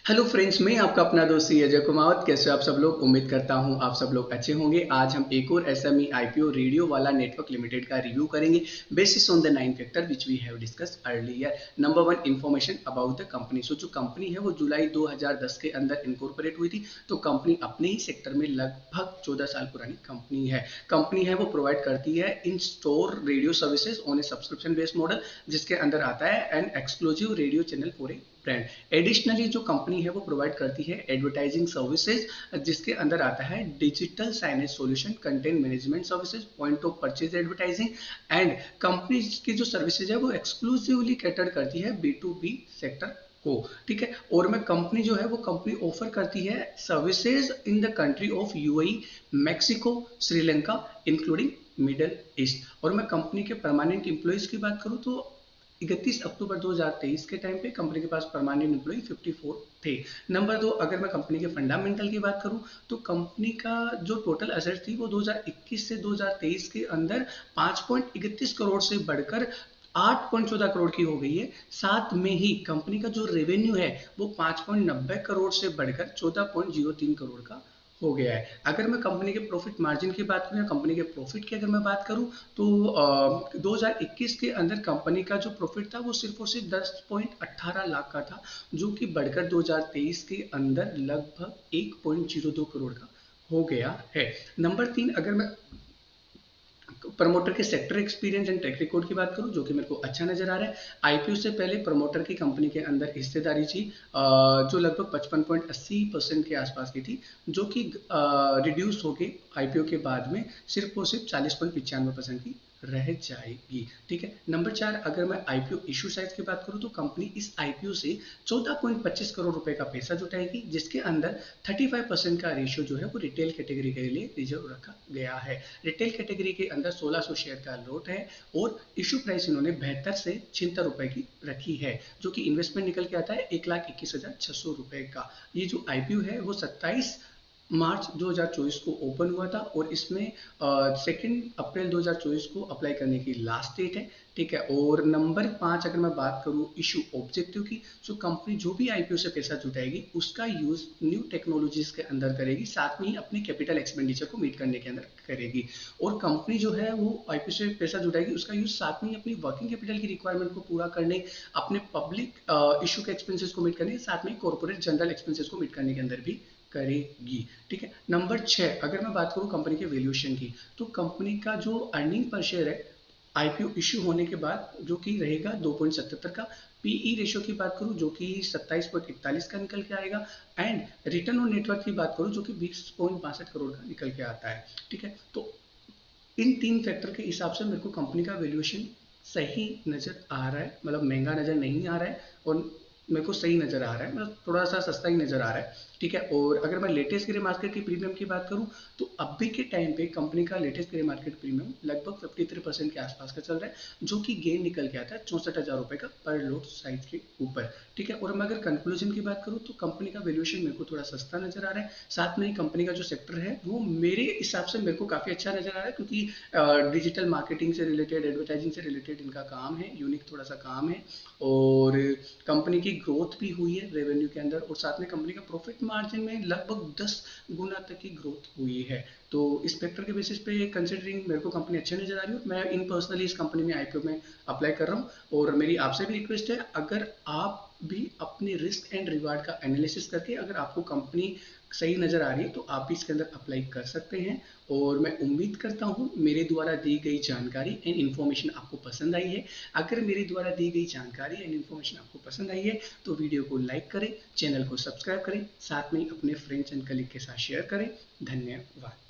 Hello friends, मैं आपका अपना दोस्त अजय कुमावत। कैसे हो आप सब लोग? उम्मीद करता हूं आप सब लोग अच्छे होंगे। आज हम एक और SME IPO Radiowalla network limited का रिव्यू करेंगे basis on the 9 factor which we have discussed earlier. Number one, information about the company. So जो कंपनी है वो जुलाई 2010 के अंदर इनकॉर्पोरेट हुई थी। तो कंपनी अपने ही सेक्टर में लगभग 14 साल पुरानी कंपनी है वो प्रोवाइड करती है इन store radio services on A subscription based model, जिसके अंदर आता है an exclusive radio channel for a brand. Additionally जो कंपनी है वो प्रोवाइड करती है एडवर्टाइजिंग सर्विसेज, जिसके अंदर आता है digital signage solution, content management services, point of purchase advertising. And company की जो सर्विसेज है वो एक्सक्लूसिवली कैटर करती है बी टू बी सेक्टर को। ठीक है। और मैं कंपनी जो है वो कंपनी ऑफर करती है services in the country of UAE, Mexico, Sri Lanka, including middle east. और मैं कंपनी के परमानेंट एम्प्लॉइज की बात करूं तो 31 अक्टूबर 2023 के टाइम पे कंपनी के पास परमानेंट एम्प्लॉय 54 थे। नंबर दो, अगर मैं कंपनी के फंडामेंटल की बात करूं तो कंपनी का जो टोटल एसेट थी वो 2021 से 2023 के अंदर 5.31 करोड़ से बढ़कर 8.14 करोड़ की हो गई है। साथ में ही कंपनी का जो रेवेन्यू है वो 5.90 करोड़ से बढ़कर 14.03 करोड़ का हो गया है। अगर मैं कंपनी के प्रॉफिट मार्जिन की बात करूं या कंपनी के प्रॉफिट की अगर मैं बात करूं तो 2021 के अंदर कंपनी का जो प्रॉफिट था वो सिर्फ और सिर्फ 10.18 लाख का था, जो कि बढ़कर 2023 के अंदर लगभग 1.02 करोड़ का हो गया है। नंबर तीन, अगर मैं प्रमोटर के sector experience and track record की बात करूं जो कि मेरे को अच्छा नजर आ रहा है। आईपीओ से पहले प्रमोटर की कंपनी के अंदर हिस्सेदारी थी जो लगभग 55.80% के आसपास की थी, जो कि रिड्यूस होके आईपीओ के बाद में सिर्फ और सिर्फ 40.95% की रह जाएगी। ठीक है। नंबर चार, अगर मैं आईपीओ इशू साइज की बात करूं तो कंपनी इस आईपीओ से 14.25 करोड़ रुपए का पैसा जुटाएगी, जिसके अंदर 35% का रेशियो जो है वो रिटेल कैटेगरी के लिए रिजर्व रखा गया है। रिटेल कैटेगरी के अंदर 1600 शेयर का लॉट है और इशू प्राइस इन्होंने 72 से 76 रुपए की रखी है, जो कि इन्वेस्टमेंट निकल के आता है 1,21,600 रुपए का। ये जो आईपीओ है वो 27 मार्च 2024 को ओपन हुआ था और इसमें 2 अप्रैल 2024 को अप्लाई करने की लास्ट डेट है। ठीक है। और नंबर पांच, अगर मैं बात करूं इशू ऑब्जेक्टिव की, तो कंपनी जो भी आईपीओ से पैसा जुटाएगी उसका यूज न्यू टेक्नोलॉजीज के अंदर करेगी, साथ में ही अपने कैपिटल एक्सपेंडिचर को मीट करने के अंदर करेगी। और कंपनी जो है वो आईपीओ से पैसा जुटाएगी उसका यूज साथ में ही अपनी वर्किंग कैपिटल की रिक्वायरमेंट को पूरा करने, अपने पब्लिक इशू के एक्सपेंसेस को मीट करने, साथ में कॉर्पोरेट जनरल एक्सपेंसेस को मीट करने के अंदर भी करेगी। ठीक है। नंबर छह, अगर मैं बात करूं कंपनी के वैल्यूएशन की, तो कंपनी का जो अर्निंग पर शेयर है आईपीओ इश्यू होने के बाद जो कि रहेगा 2.77 का। पीई रेशियो की बात करूं जो कि 27.41 का निकल के आएगा। एंड रिटर्न ऑन नेटवर्थ की बात करूं जो कि 20.62 करोड़ का निकल के आता है। ठीक है। तो इन तीन फैक्टर के हिसाब से मेरे को कंपनी का वैल्यूएशन सही नजर आ रहा है, मतलब महंगा नजर नहीं आ रहा है और मेरे को सही नजर आ रहा है, मतलब थोड़ा सा सस्ता ही नजर आ रहा है। ठीक है। और अगर मैं लेटेस्ट ग्रे मार्केट की प्रीमियम की बात करूं तो अभी के टाइम पे कंपनी का लेटेस्ट ग्रे मार्केट प्रीमियम लगभग 53% के आसपास का चल रहा है, जो कि गेन निकल के आता है 64,000 रुपए का पर लॉट साइज के ऊपर। ठीक है। और मैं अगर कंक्लूजन की बात करूं तो कंपनी का वैल्यूएशन मेरे को थोड़ा सस्ता नजर आ रहा है, साथ में ही कंपनी का जो सेक्टर है वो मेरे हिसाब से मेरे को काफी अच्छा नजर आ रहा है, क्योंकि डिजिटल मार्केटिंग से रिलेटेड, एडवर्टाइजिंग से रिलेटेड इनका काम है, यूनिक थोड़ा सा काम है। और कंपनी की ग्रोथ भी हुई है रेवेन्यू के अंदर, और साथ में कंपनी का प्रॉफिट मार्जिन में लगभग 10 गुना तक की ग्रोथ हुई है। तो इस फैक्टर के बेसिस पे कंसिडरिंग मेरे को कंपनी अच्छी नजर आ रही है। मैं इन पर्सनली इस कंपनी में आईपीओ में अप्लाई कर रहा हूँ और मेरी आपसे भी रिक्वेस्ट है, अगर आप भी अपने रिस्क एंड रिवार्ड का एनालिसिस करके अगर आपको कंपनी सही नजर आ रही है तो आप भी इसके अंदर अप्लाई कर सकते हैं। और मैं उम्मीद करता हूं मेरे द्वारा दी गई जानकारी एंड इन्फॉर्मेशन आपको पसंद आई है। अगर मेरे द्वारा दी गई जानकारी एंड इन्फॉर्मेशन आपको पसंद आई है तो वीडियो को लाइक करें, चैनल को सब्सक्राइब करें, साथ में अपने फ्रेंड्स एंड कलीग के साथ शेयर करें। धन्यवाद।